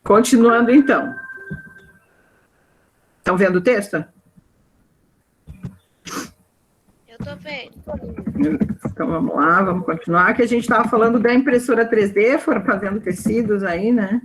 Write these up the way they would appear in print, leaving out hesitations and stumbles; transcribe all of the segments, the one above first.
Continuando, então. Estão vendo o texto? Eu tô vendo. Então, vamos lá, vamos continuar, que a gente estava falando da impressora 3D, foram fazendo tecidos aí, né?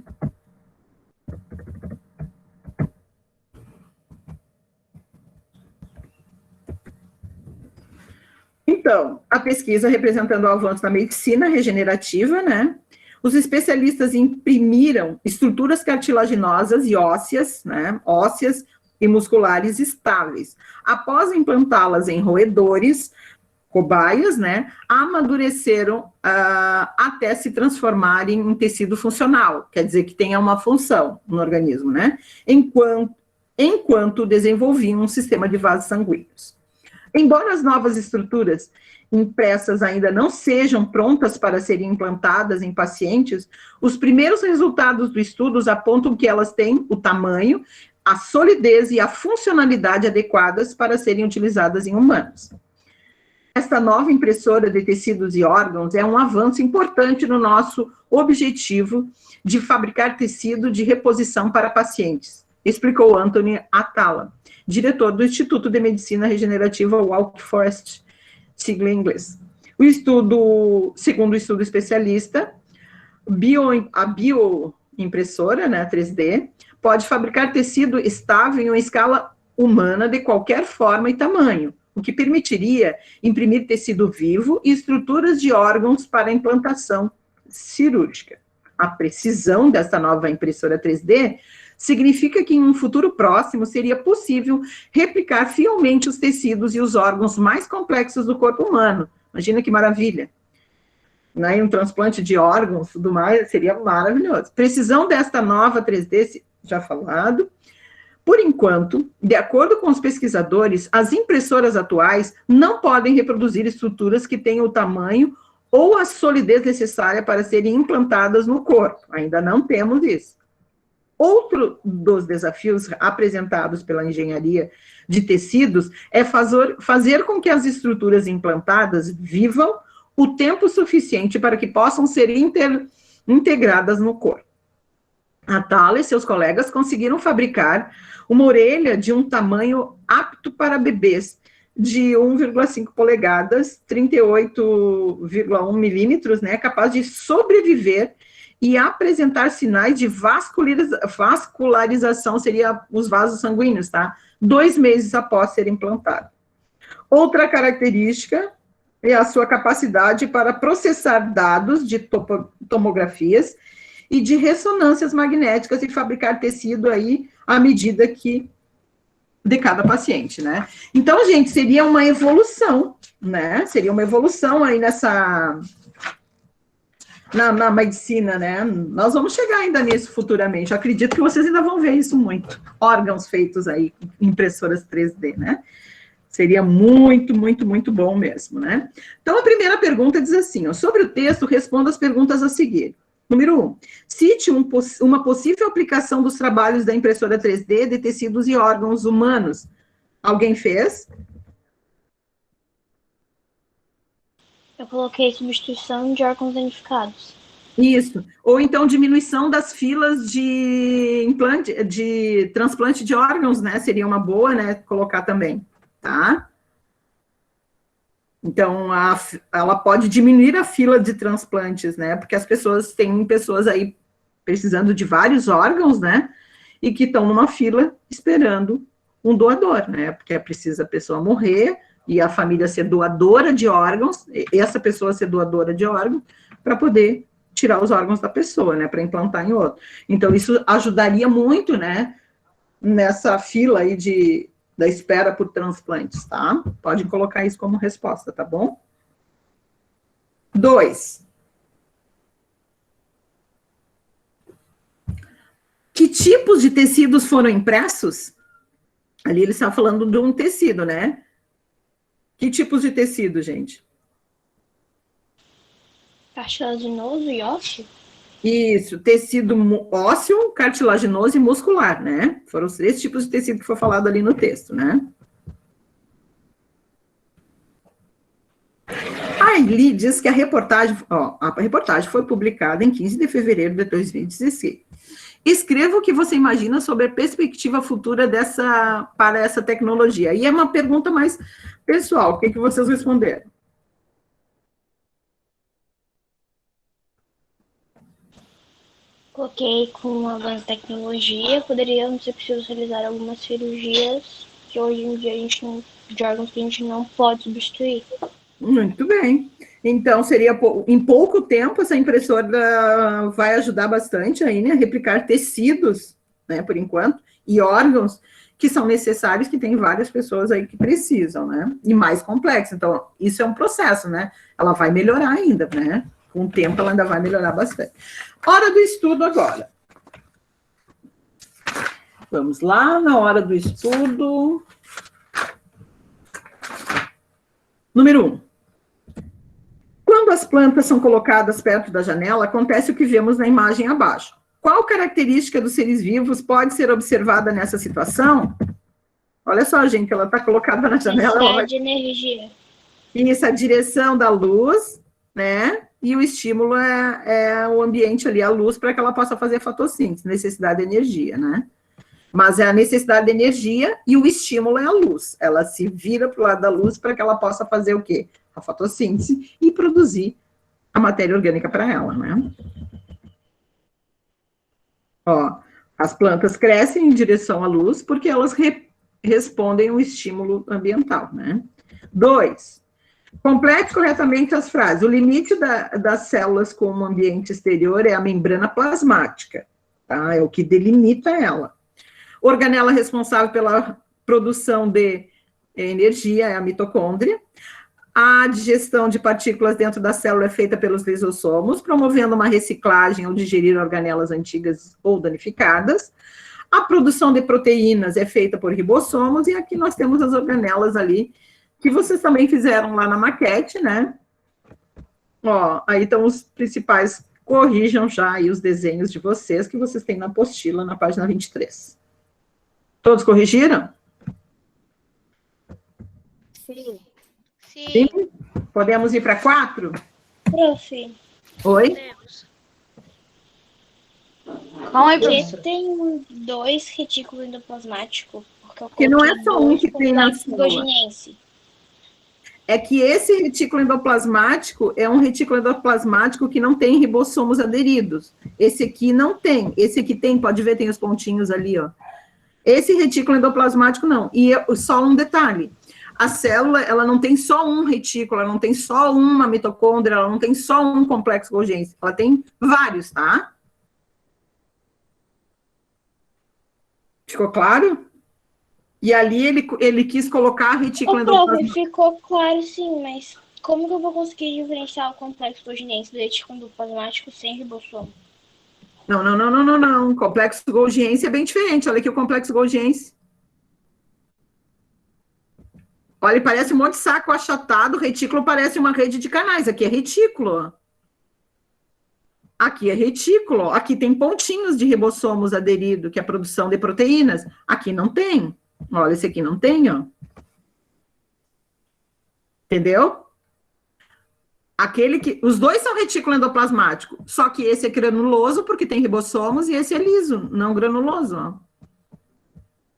Então, a pesquisa representando o avanço da medicina regenerativa, né? Os especialistas imprimiram estruturas cartilaginosas e ósseas, né? Ósseas e musculares estáveis. Após implantá-las em roedores, cobaias, né, amadureceram até se transformarem em tecido funcional, quer dizer que tenha uma função no organismo, né, enquanto desenvolviam um sistema de vasos sanguíneos. Embora as novas estruturas impressas ainda não sejam prontas para serem implantadas em pacientes, os primeiros resultados do estudo apontam que elas têm o tamanho, a solidez e a funcionalidade adequadas para serem utilizadas em humanos. Esta nova impressora de tecidos e órgãos é um avanço importante no nosso objetivo de fabricar tecido de reposição para pacientes, explicou Anthony Atala, diretor do Instituto de Medicina Regenerativa Wake Forest, sigla em inglês. O estudo, segundo o estudo especialista, a bioimpressora, né, 3D, pode fabricar tecido estável em uma escala humana de qualquer forma e tamanho, o que permitiria imprimir tecido vivo e estruturas de órgãos para implantação cirúrgica. A precisão desta nova impressora 3D significa que em um futuro próximo seria possível replicar fielmente os tecidos e os órgãos mais complexos do corpo humano. Imagina que maravilha. Né? Um transplante de órgãos, tudo mais, seria maravilhoso. Precisão desta nova 3D, já falado. Por enquanto, de acordo com os pesquisadores, as impressoras atuais não podem reproduzir estruturas que tenham o tamanho ou a solidez necessária para serem implantadas no corpo. Ainda não temos isso. Outro dos desafios apresentados pela engenharia de tecidos é fazer com que as estruturas implantadas vivam o tempo suficiente para que possam ser integradas no corpo. Atala e seus colegas conseguiram fabricar uma orelha de um tamanho apto para bebês, de 1,5 polegadas, 38,1 milímetros, né, capaz de sobreviver e apresentar sinais de vascularização, seria os vasos sanguíneos, tá? 2 meses após ser implantado. Outra característica é a sua capacidade para processar dados de tomografias e de ressonâncias magnéticas e fabricar tecido aí à medida que de cada paciente, né? Então, gente, seria uma evolução, né? Seria uma evolução aí na medicina, né? Nós vamos chegar ainda nisso futuramente. Eu acredito que vocês ainda vão ver isso muito. Órgãos feitos aí, impressoras 3D, né? Seria muito, muito, muito bom mesmo, né? Então, a primeira pergunta diz assim, ó, sobre o texto, responda as perguntas a seguir. Número 1, cite uma possível aplicação dos trabalhos da impressora 3D de tecidos e órgãos humanos. Alguém fez? Eu coloquei substituição de órgãos danificados. Isso. Ou então diminuição das filas de transplante de órgãos, né? Seria uma boa, né? Colocar também, tá? Então, ela pode diminuir a fila de transplantes, né? Porque as pessoas, tem pessoas aí precisando de vários órgãos, né? E que estão numa fila esperando um doador, né? Porque é preciso a pessoa morrer e a família ser doadora de órgãos, essa pessoa ser doadora de órgãos, para poder tirar os órgãos da pessoa, né? Para implantar em outro. Então, isso ajudaria muito, né? Nessa fila aí da espera por transplantes, tá? Pode colocar isso como resposta, tá bom? 2. Que tipos de tecidos foram impressos? Ali ele está falando de um tecido, né? Que tipos de tecido, gente? Cartilaginoso e ósseo? Isso, tecido ósseo, cartilaginoso e muscular, né? Foram os 3 tipos de tecido que foi falado ali no texto, né? Aí diz que a reportagem foi publicada em 15 de fevereiro de 2016 Escreva o que você imagina sobre a perspectiva futura para essa tecnologia. E é uma pergunta mais pessoal. O que vocês responderam? Coloquei com o avanço da tecnologia, poderia ser preciso realizar algumas cirurgias que hoje em dia a gente não, de órgãos que a gente não pode substituir. Muito bem. Então, seria em pouco tempo, essa impressora vai ajudar bastante aí, né, a replicar tecidos, né, por enquanto, e órgãos que são necessários, que tem várias pessoas aí que precisam, né, e mais complexo. Então, isso é um processo, né, ela vai melhorar ainda, né, com o tempo ela ainda vai melhorar bastante. Hora do estudo agora. Vamos lá, na hora do estudo. Número 1. Quando as plantas são colocadas perto da janela, acontece o que vemos na imagem abaixo. Qual característica dos seres vivos pode ser observada nessa situação? Olha só, gente, ela está colocada na janela. Necessidade de energia. Isso, a direção da luz, né? E o estímulo é o ambiente ali, a luz, para que ela possa fazer fotossíntese, necessidade de energia, né? Mas é a necessidade de energia e o estímulo é a luz. Ela se vira para o lado da luz para que ela possa fazer o quê? A fotossíntese e produzir a matéria orgânica para ela, né? Ó, as plantas crescem em direção à luz porque elas respondem ao estímulo ambiental, né? 2. Complete corretamente as frases. O limite das células com o ambiente exterior é a membrana plasmática, tá? É o que delimita ela. Organela responsável pela produção de energia é a mitocôndria. A digestão de partículas dentro da célula é feita pelos lisossomos, promovendo uma reciclagem ao digerir organelas antigas ou danificadas. A produção de proteínas é feita por ribossomos, e aqui nós temos as organelas ali, que vocês também fizeram lá na maquete, né? Ó, aí estão os principais, corrijam já aí os desenhos de vocês, que vocês têm na apostila, na página 23. Todos corrigiram? Sim. Sim. Podemos ir para 4? Prof. Oi? Podemos. Calma aí, Porque professora. tem 2 retículos endoplasmáticos. Porque não é só um que tem na célula. Goginiense. É que esse retículo endoplasmático é um retículo endoplasmático que não tem ribossomos aderidos. Esse aqui não tem. Esse aqui tem, pode ver, tem os pontinhos ali, ó. Esse retículo endoplasmático não. E só um detalhe. A célula, ela não tem só um retículo, ela não tem só uma mitocôndria, ela não tem só um complexo Golgi. Ela tem vários, tá? Ficou claro? E ali ele quis colocar retículo endoplasmático. Ficou claro, sim, mas como que eu vou conseguir diferenciar o complexo goginiense do retículo endoplasmático sem ribossomo? Não. O complexo Golgiense é bem diferente. Olha aqui o complexo Golgiense. Olha, ele parece um monte de saco achatado, o retículo parece uma rede de canais. Aqui é retículo. Aqui é retículo. Aqui tem pontinhos de ribossomos aderido, que é a produção de proteínas. Aqui não tem. Olha, esse aqui não tem, ó. Entendeu? Os dois são retículo endoplasmático, só que esse é granuloso porque tem ribossomos e esse é liso, não granuloso, ó.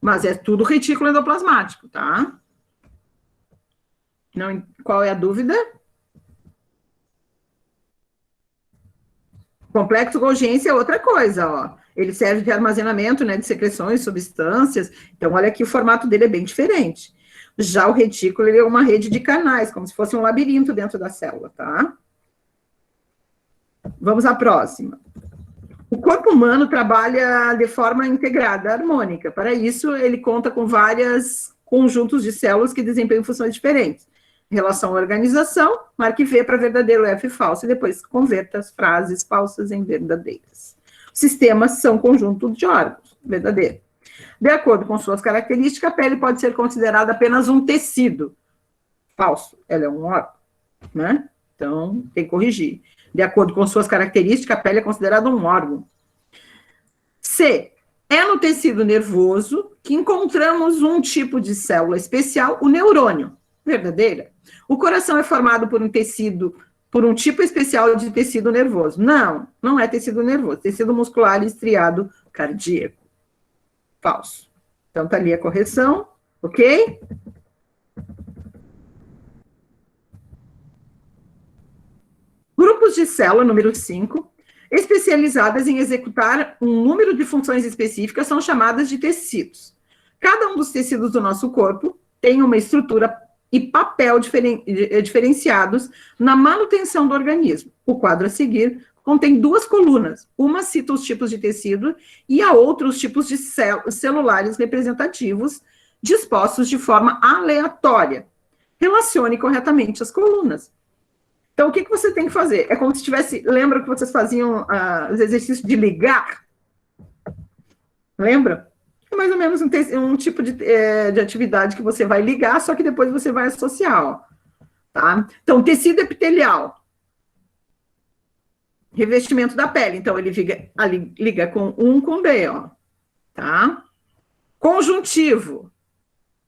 Mas é tudo retículo endoplasmático, tá? Não, qual é a dúvida? Complexo Golgiense é outra coisa, ó. Ele serve de armazenamento, né, de secreções, substâncias. Então, olha aqui, o formato dele é bem diferente. Já o retículo, ele é uma rede de canais, como se fosse um labirinto dentro da célula, tá? Vamos à próxima. O corpo humano trabalha de forma integrada, harmônica. Para isso, ele conta com vários conjuntos de células que desempenham funções diferentes. Em relação à organização, marque V para verdadeiro, F falso, e depois converta as frases falsas em verdadeiras. Sistemas são conjuntos de órgãos, verdadeiro. De acordo com suas características, a pele pode ser considerada apenas um tecido. Falso, ela é um órgão, né? Então, tem que corrigir. De acordo com suas características, a pele é considerada um órgão. C. É no tecido nervoso que encontramos um tipo de célula especial, o neurônio. Verdadeira? O coração é formado por um tipo especial de tecido nervoso. Não é tecido nervoso, tecido muscular estriado cardíaco. Falso. Então, tá ali a correção, ok? Grupos de célula, número 5, especializadas em executar um número de funções específicas, são chamadas de tecidos. Cada um dos tecidos do nosso corpo tem uma estrutura e papel diferenciados na manutenção do organismo. O quadro a seguir contém 2 colunas. Uma cita os tipos de tecido e a outra os tipos de celulares representativos dispostos de forma aleatória. Relacione corretamente as colunas. Então, o que você tem que fazer? É como se tivesse... Lembra que vocês faziam os exercícios de ligar? Lembra? É mais ou menos um tipo de atividade que você vai ligar, só que depois você vai associar, ó. Tá? Então, tecido epitelial. Revestimento da pele. Então, ele liga com com B, ó. Tá? Conjuntivo.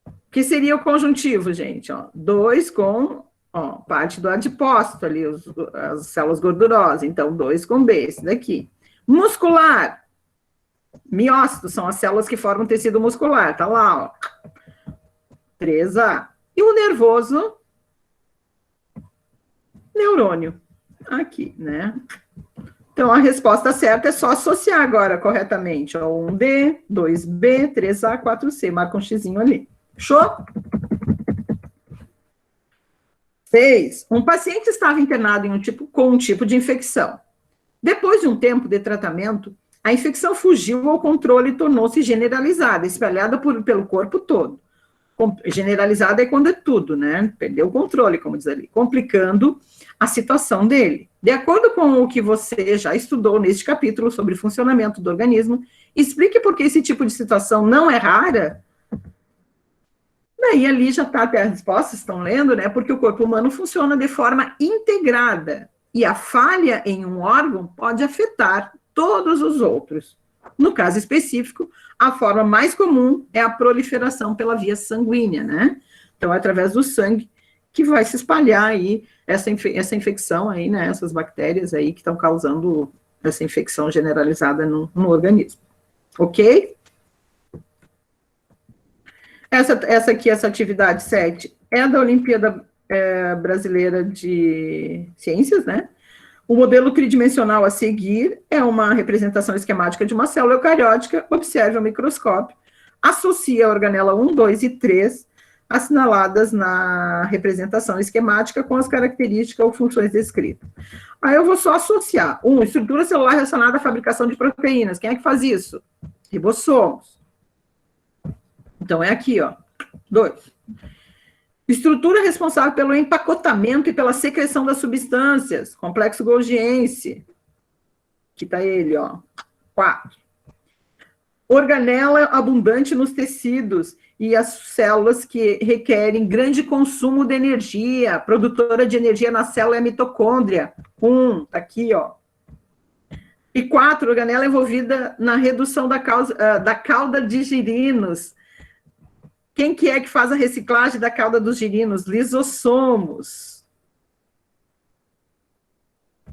O que seria o conjuntivo, gente? Ó, 2 com... Ó, parte do adipócito ali, as células gordurosas. Então, 2 com B, esse daqui. Muscular. Miócitos são as células que formam tecido muscular. Tá lá, ó. 3A. E o nervoso, neurônio. Aqui, né? Então, a resposta certa é só associar agora corretamente. Ó, 1D, 2B, 3A, 4C. Marca um xizinho ali. Show? 6. Um paciente estava internado com um tipo de infecção. Depois de um tempo de tratamento, a infecção fugiu ao controle e tornou-se generalizada, espalhada pelo corpo todo. Generalizada é quando é tudo, né? Perdeu o controle, como diz ali, complicando a situação dele. De acordo com o que você já estudou neste capítulo sobre funcionamento do organismo, explique por que esse tipo de situação não é rara. Daí ali já está até as respostas, estão lendo, né? Porque o corpo humano funciona de forma integrada e a falha em um órgão pode afetar todos os outros. No caso específico, a forma mais comum é a proliferação pela via sanguínea, né? Então, é através do sangue que vai se espalhar aí essa infecção aí, né? Essas bactérias aí que estão causando essa infecção generalizada no organismo. Ok? Essa aqui, essa atividade 7, é da Olimpíada Brasileira de Ciências, né? O modelo tridimensional a seguir é uma representação esquemática de uma célula eucariótica, observe ao microscópio, associa a organela 1, 2 e 3, assinaladas na representação esquemática com as características ou funções descritas. Aí eu vou só associar. 1, estrutura celular relacionada à fabricação de proteínas. Quem é que faz isso? Ribossomos. Então, é aqui, ó. 2. Estrutura responsável pelo empacotamento e pela secreção das substâncias. Complexo golgiense. Aqui está ele, ó. 4. Organela abundante nos tecidos e as células que requerem grande consumo de energia. Produtora de energia na célula é a mitocôndria. 1, tá aqui, ó. E 4, organela envolvida na redução da cauda de girinos. Quem que é que faz a reciclagem da cauda dos girinos? Lisossomos.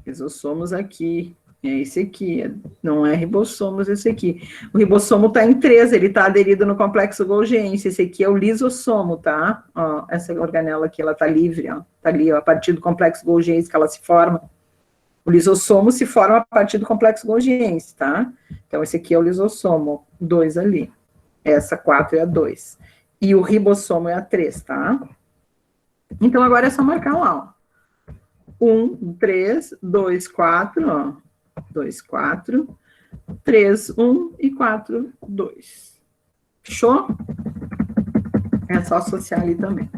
Lisossomos aqui. É esse aqui. Não é ribossomos esse aqui. O ribossomo está em 3, ele está aderido no complexo golgiense. Esse aqui é o lisossomo, tá? Ó, essa organela aqui, ela está livre, ó. Está ali, ó, a partir do complexo golgiense que ela se forma. O lisossomo se forma a partir do complexo golgiense, tá? Então, esse aqui é o lisossomo, 2 ali. Essa 4 é a 2. E o ribossomo é a 3, tá? Então, agora é só marcar lá, ó. 1, 3, 2, 4, ó. 2, 4, 3, 1 e 4, 2. Fechou? É só associar ali também.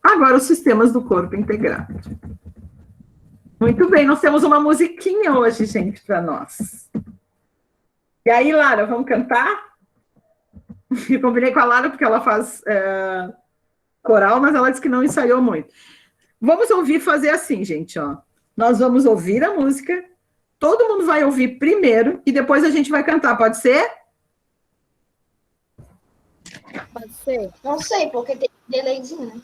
Agora, os sistemas do corpo integrado. Muito bem, nós temos uma musiquinha hoje, gente, para nós. E aí, Lara, vamos cantar? Eu combinei com a Lara porque ela faz coral, mas ela disse que não ensaiou muito. Vamos ouvir fazer assim, gente, ó. Nós vamos ouvir a música, todo mundo vai ouvir primeiro e depois a gente vai cantar, pode ser? Pode ser? Não sei, porque tem delayzinho.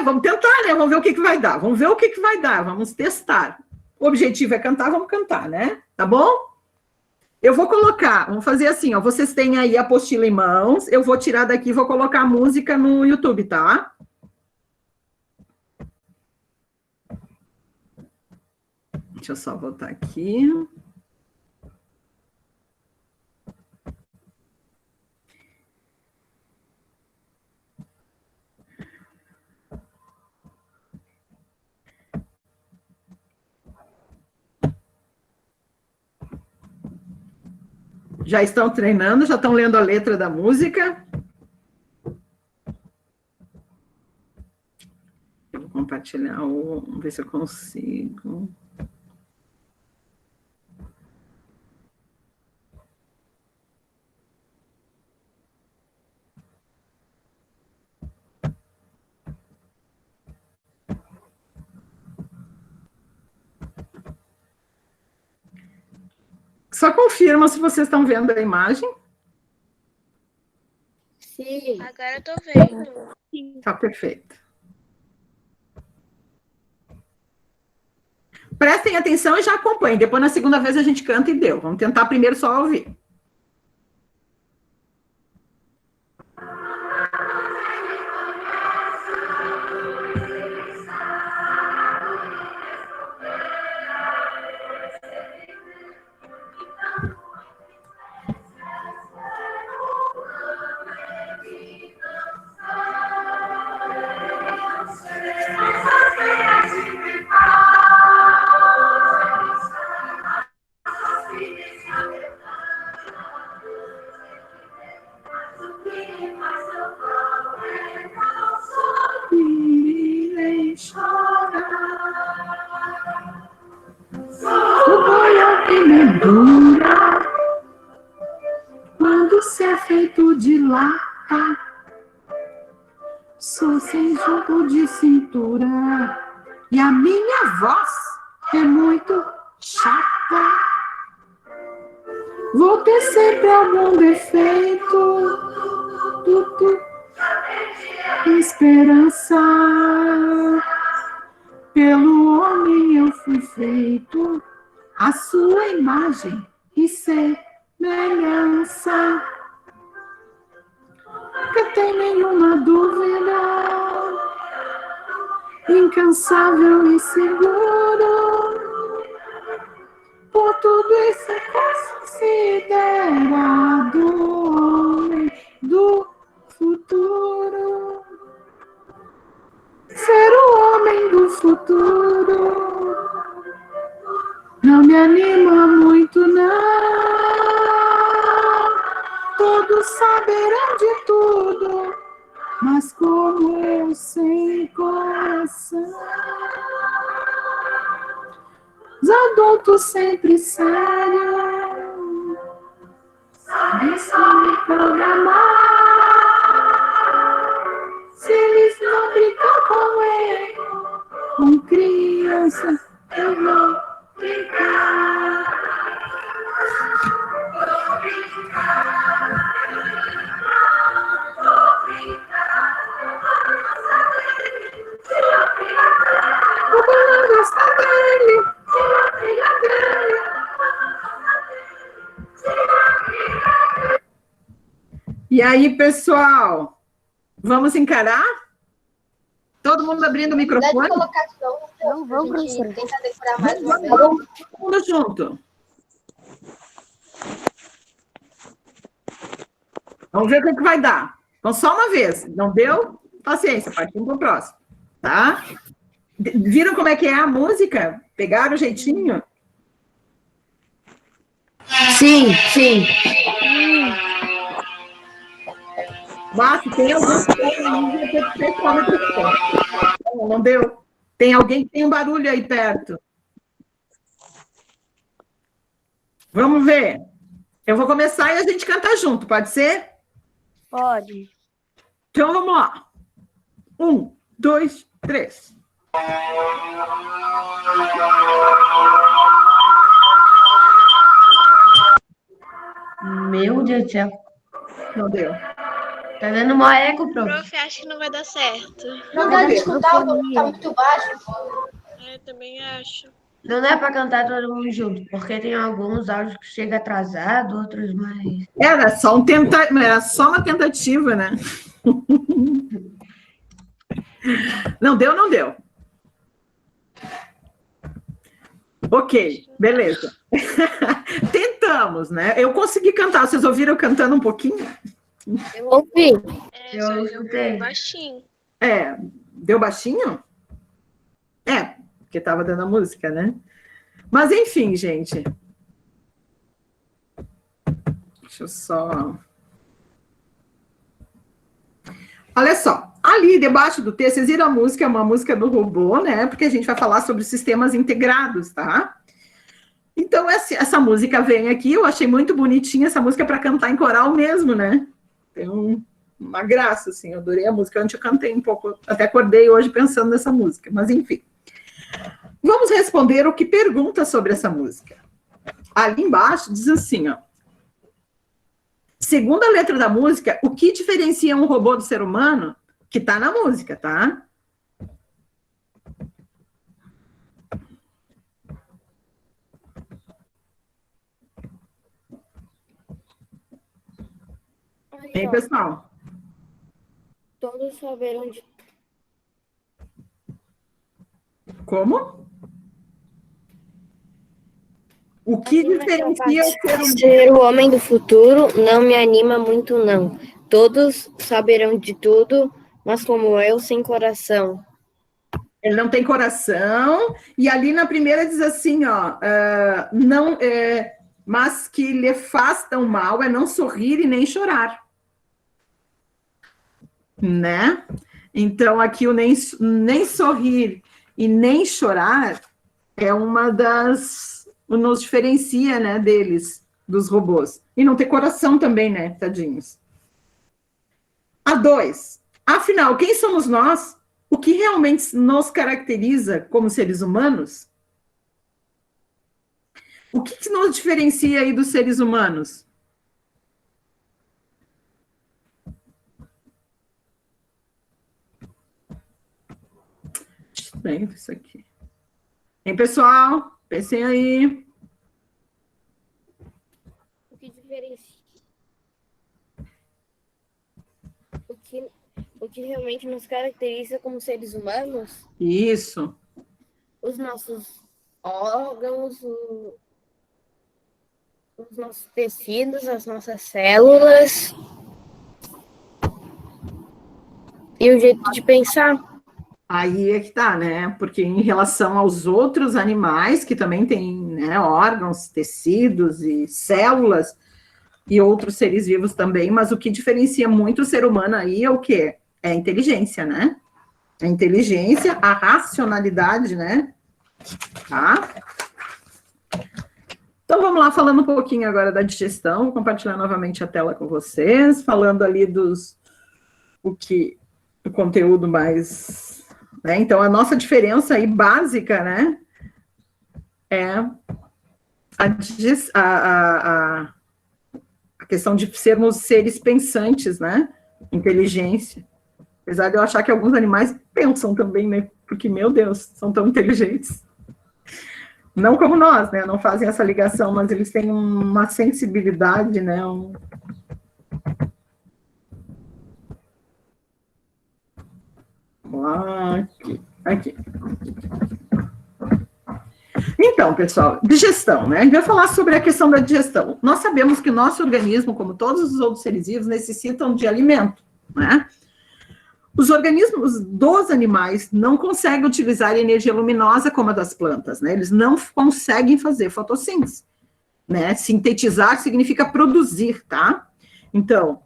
Vamos tentar, né? Vamos ver o que vai dar. Vamos ver o que vai dar, vamos testar. O objetivo é cantar, vamos cantar, né? Tá bom? Eu vou colocar, vamos fazer assim, ó, vocês têm aí a apostila em mãos, eu vou tirar daqui e vou colocar a música no YouTube, tá? Deixa eu só voltar aqui. Já estão treinando, já estão lendo a letra da música. Eu vou compartilhar vamos ver se eu consigo. Só confirma se vocês estão vendo a imagem. Sim. Agora eu tô vendo. Tá perfeito. Prestem atenção e já acompanhem. Depois, na segunda vez, a gente canta e deu. Vamos tentar primeiro só ouvir. Quando se é feito de lata, sou sem jogo de cintura, e a minha voz é muito chata. Vou ter sempre algum defeito, esperança. Pelo homem eu fui feito, a sua imagem e semelhança. Nunca tem nenhuma dúvida, incansável e seguro. Por tudo isso é considerado homem do futuro. Ser o homem do futuro não me anima muito, não. Todos saberão de tudo, mas como eu sem coração. Os adultos sempre sérios sabem só me programar. Se eles não brincam com ele, com criança, eu vou brincar. O balão gosta dele, e aí, pessoal, vamos encarar? Todo mundo abrindo o microfone? Não, vamos, professora. Tentar decorar mais uma vez. Todo mundo junto. Vamos ver o que vai dar. Então, só uma vez. Não deu? Paciência, partimos para o próximo. Tá? Viram como é que é a música? Pegaram o jeitinho? Sim, sim. Mas tem algum não deu? Tem alguém que tem um barulho aí perto? Vamos ver. Eu vou começar e a gente canta junto, pode ser? Pode. Então vamos lá. 1, 2, 3. Meu Deus do céu. Não deu. Tá dando maior eco, prof. Prof, acho que não vai dar certo. Não dá de escutar, o volume tá muito baixo. Eu também acho. Não dá para cantar todo mundo junto, porque tem alguns áudios que chegam atrasado, outros mais. Era só era só uma tentativa, né? Não deu, não deu. Ok, beleza. Tentamos, né? Eu consegui cantar. Vocês ouviram eu cantando um pouquinho? Eu ouvi. Eu escutei. Baixinho. Deu baixinho? Porque estava dando a música, né? Mas enfim, gente. Deixa eu só... Olha só, ali debaixo do texto, vocês viram a música, é uma música do robô, né? Porque a gente vai falar sobre sistemas integrados, tá? Então, essa música vem aqui, eu achei muito bonitinha essa música para cantar em coral mesmo, né? Tem uma graça, assim, eu adorei a música. Antes eu cantei um pouco, até acordei hoje pensando nessa música, mas enfim. Vamos responder o que pergunta sobre essa música. Ali embaixo diz assim, ó. Segundo a letra da música, o que diferencia um robô do ser humano, que está na música, tá? Hein, pessoal? Todos saberão de Como? O que diferencia o ser humano? ser o homem do futuro não me anima muito, não. Todos saberão de tudo, mas como eu, sem coração. Ele não tem coração, e ali na primeira diz assim, ó, não, mas que lhe faz tão mal é não sorrir e nem chorar. Né? Então, aqui o nem sorrir e nem chorar é uma das... nos diferencia, né, deles, dos robôs. E não ter coração também, né, tadinhos. A 2. Afinal, quem somos nós? O que realmente nos caracteriza como seres humanos? O que nos diferencia aí dos seres humanos? Bem, isso aqui. Hein, pessoal? Pensem aí. O que diferencia? O que realmente nos caracteriza como seres humanos? Isso. Os nossos órgãos, os nossos tecidos, as nossas células e o jeito de pensar. Aí é que tá, né? Porque em relação aos outros animais, que também têm, né, órgãos, tecidos e células, e outros seres vivos também, mas o que diferencia muito o ser humano aí é o quê? É a inteligência, né? A inteligência, a racionalidade, né? Tá? Então, vamos lá, falando um pouquinho agora da digestão, vou compartilhar novamente a tela com vocês, falando ali o conteúdo mais... Né? Então, a nossa diferença aí básica, né, é a questão de sermos seres pensantes, né, inteligência. Apesar de eu achar que alguns animais pensam também, né, porque, meu Deus, são tão inteligentes. Não como nós, né, não fazem essa ligação, mas eles têm uma sensibilidade, né, Aqui. Então, pessoal, digestão, né? A gente vai falar sobre a questão da digestão. Nós sabemos que o nosso organismo, como todos os outros seres vivos, necessitam de alimento, né? Os organismos dos animais não conseguem utilizar energia luminosa como a das plantas, né? Eles não conseguem fazer fotossíntese, né? Sintetizar significa produzir, tá? Então,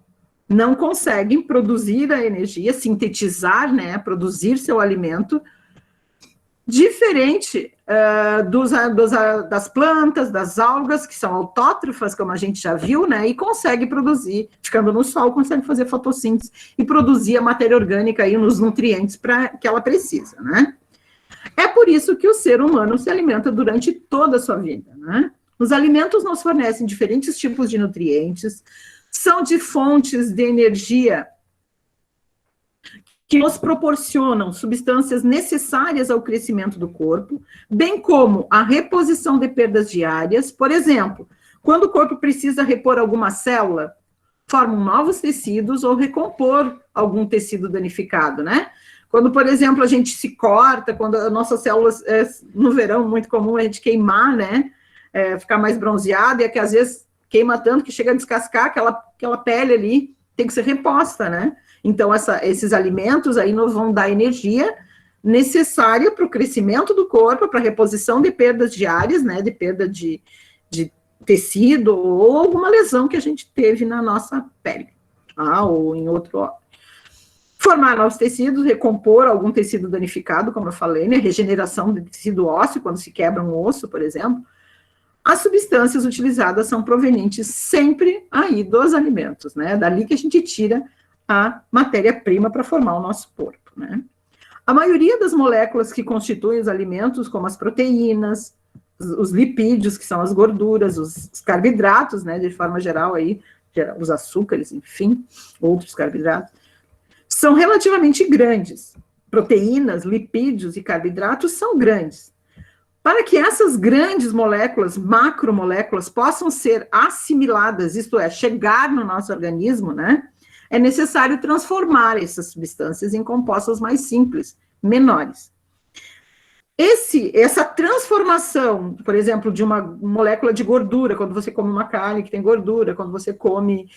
não conseguem produzir a energia, sintetizar, né, produzir seu alimento, diferente das plantas, das algas, que são autótrofas, como a gente já viu, né, e consegue produzir, ficando no sol, consegue fazer fotossíntese e produzir a matéria orgânica aí nos nutrientes que ela precisa, né. É por isso que o ser humano se alimenta durante toda a sua vida, né. Os alimentos nos fornecem diferentes tipos de nutrientes, são de fontes de energia que nos proporcionam substâncias necessárias ao crescimento do corpo, bem como a reposição de perdas diárias. Por exemplo, quando o corpo precisa repor alguma célula, formam novos tecidos ou recompor algum tecido danificado, né? Quando, por exemplo, a gente se corta, quando as nossas células, no verão, muito comum a gente queimar, né? Ficar mais bronzeado, e é que às vezes queima tanto que chega a descascar aquela pele ali, tem que ser reposta, né? Então, esses alimentos aí nos vão dar energia necessária para o crescimento do corpo, para a reposição de perdas diárias, né? De perda de tecido ou alguma lesão que a gente teve na nossa pele, tá? Ou em outro órgão. Formar novos tecidos, recompor algum tecido danificado, como eu falei, né? Regeneração de tecido ósseo, quando se quebra um osso, por exemplo. As substâncias utilizadas são provenientes sempre aí dos alimentos, né? Dali que a gente tira a matéria-prima para formar o nosso corpo, né? A maioria das moléculas que constituem os alimentos, como as proteínas, os lipídios, que são as gorduras, os carboidratos, né? De forma geral aí, os açúcares, enfim, outros carboidratos, são relativamente grandes. Proteínas, lipídios e carboidratos são grandes. Para que essas grandes moléculas, macromoléculas, possam ser assimiladas, isto é, chegar no nosso organismo, né, é necessário transformar essas substâncias em compostos mais simples, menores. Essa transformação, por exemplo, de uma molécula de gordura, quando você come uma carne que tem gordura, quando você come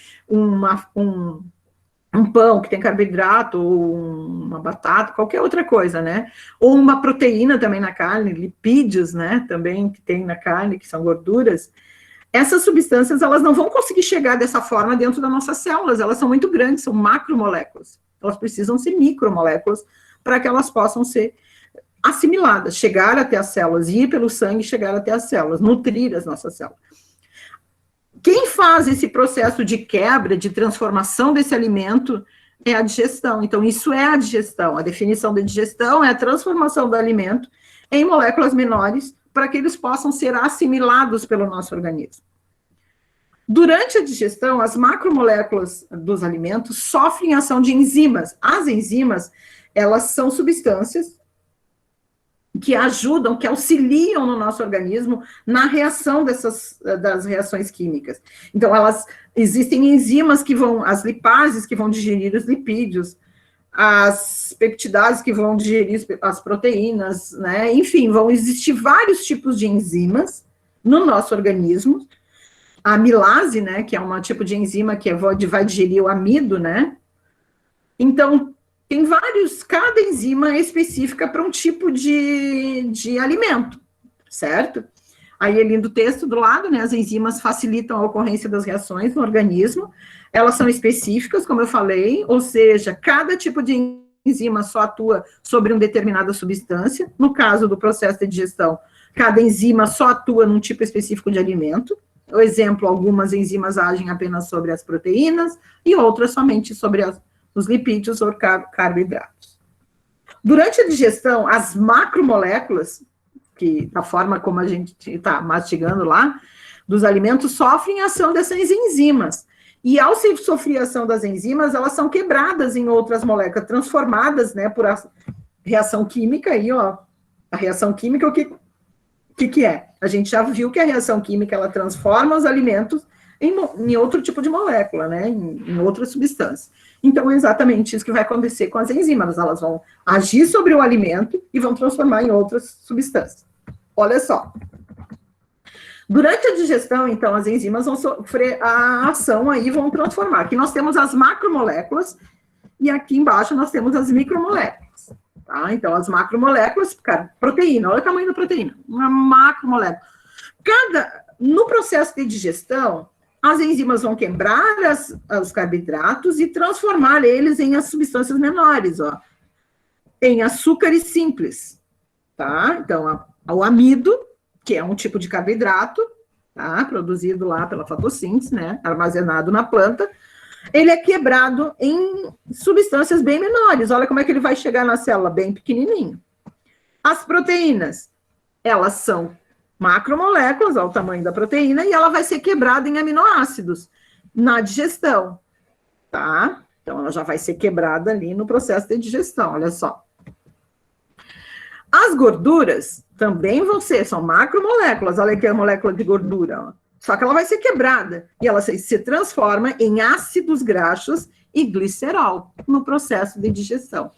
um pão que tem carboidrato, ou uma batata, qualquer outra coisa, né? Ou uma proteína também na carne, lipídios, né? Também que tem na carne, que são gorduras. Essas substâncias, elas não vão conseguir chegar dessa forma dentro das nossas células, elas são muito grandes, são macromoléculas. Elas precisam ser micromoléculas para que elas possam ser assimiladas, chegar até as células, ir pelo sangue, chegar até as células, nutrir as nossas células. Quem faz esse processo de quebra, de transformação desse alimento, é a digestão. Então, isso é a digestão. A definição da digestão é a transformação do alimento em moléculas menores para que eles possam ser assimilados pelo nosso organismo. Durante a digestão, as macromoléculas dos alimentos sofrem ação de enzimas. As enzimas, elas são substâncias que ajudam, que auxiliam no nosso organismo na reação das reações químicas. Então, existem enzimas que vão, as lipases que vão digerir os lipídios, as peptidases que vão digerir as proteínas, né? Enfim, vão existir vários tipos de enzimas no nosso organismo. A amilase, né, que é um tipo de enzima que vai digerir o amido, né? Então, tem cada enzima é específica para um tipo de alimento, certo? Aí, ali do texto do lado, né, as enzimas facilitam a ocorrência das reações no organismo, elas são específicas, como eu falei, ou seja, cada tipo de enzima só atua sobre uma determinada substância. No caso do processo de digestão, cada enzima só atua num tipo específico de alimento. Por exemplo, algumas enzimas agem apenas sobre as proteínas e outras somente sobre os lipídios ou carboidratos. Durante a digestão, as macromoléculas, que da forma como a gente está mastigando lá, dos alimentos, sofrem a ação dessas enzimas. E ao sofrer a ação das enzimas, elas são quebradas em outras moléculas, transformadas, né, por a reação química. Aí, ó, a reação química, o que é? A gente já viu que a reação química, ela transforma os alimentos em outro tipo de molécula, né, em outra substância. Então, é exatamente isso que vai acontecer com as enzimas. Elas vão agir sobre o alimento e vão transformar em outras substâncias. Olha só. Durante a digestão, então, as enzimas vão sofrer a ação aí, vão transformar. Aqui nós temos as macromoléculas e aqui embaixo nós temos as micromoléculas. Tá? Então, as macromoléculas, cara, proteína, olha o tamanho da proteína, uma macromolécula. No processo de digestão, as enzimas vão quebrar os carboidratos e transformar eles em as substâncias menores, ó, em açúcares simples, tá? Então, o amido, que é um tipo de carboidrato, tá? Produzido lá pela fotossíntese, né? Armazenado na planta, ele é quebrado em substâncias bem menores. Olha como é que ele vai chegar na célula, bem pequenininho. As proteínas, elas são macromoléculas, ao tamanho da proteína, e ela vai ser quebrada em aminoácidos na digestão, tá? Então, ela já vai ser quebrada ali no processo de digestão, olha só. As gorduras também vão ser, são macromoléculas, olha aqui a molécula de gordura, ó. Só que ela vai ser quebrada e ela se transforma em ácidos graxos e glicerol no processo de digestão.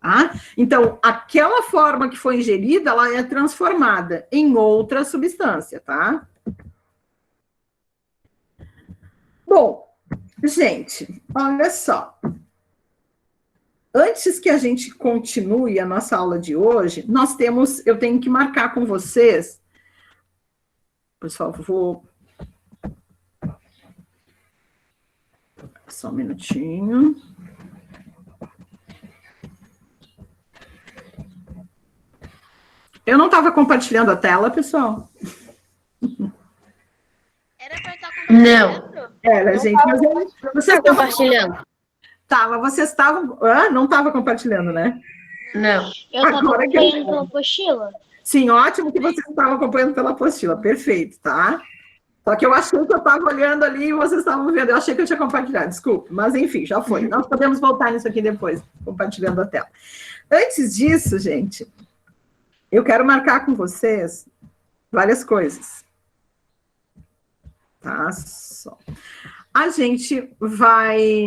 Tá? Então, aquela forma que foi ingerida, ela é transformada em outra substância, tá? Bom, gente, olha só. Antes que a gente continue a nossa aula de hoje, eu tenho que marcar com vocês, pessoal, vou... Só um minutinho. Eu não estava compartilhando a tela, pessoal. Era para estar compartilhando? Não. Era, Não gente, mas vocês estavam Compartilhando. Tava, vocês estavam... não estava compartilhando, né? Não. Eu estava Agora que acompanhando pela apostila. Sim, ótimo que vocês estavam acompanhando pela apostila, perfeito, tá? Só que eu achei que eu estava olhando ali e vocês estavam vendo, eu achei que eu tinha compartilhado, desculpa, mas enfim, já foi. Nós podemos voltar nisso aqui depois, compartilhando a tela. Antes disso, gente, eu quero marcar com vocês várias coisas. Tá? Só. A gente vai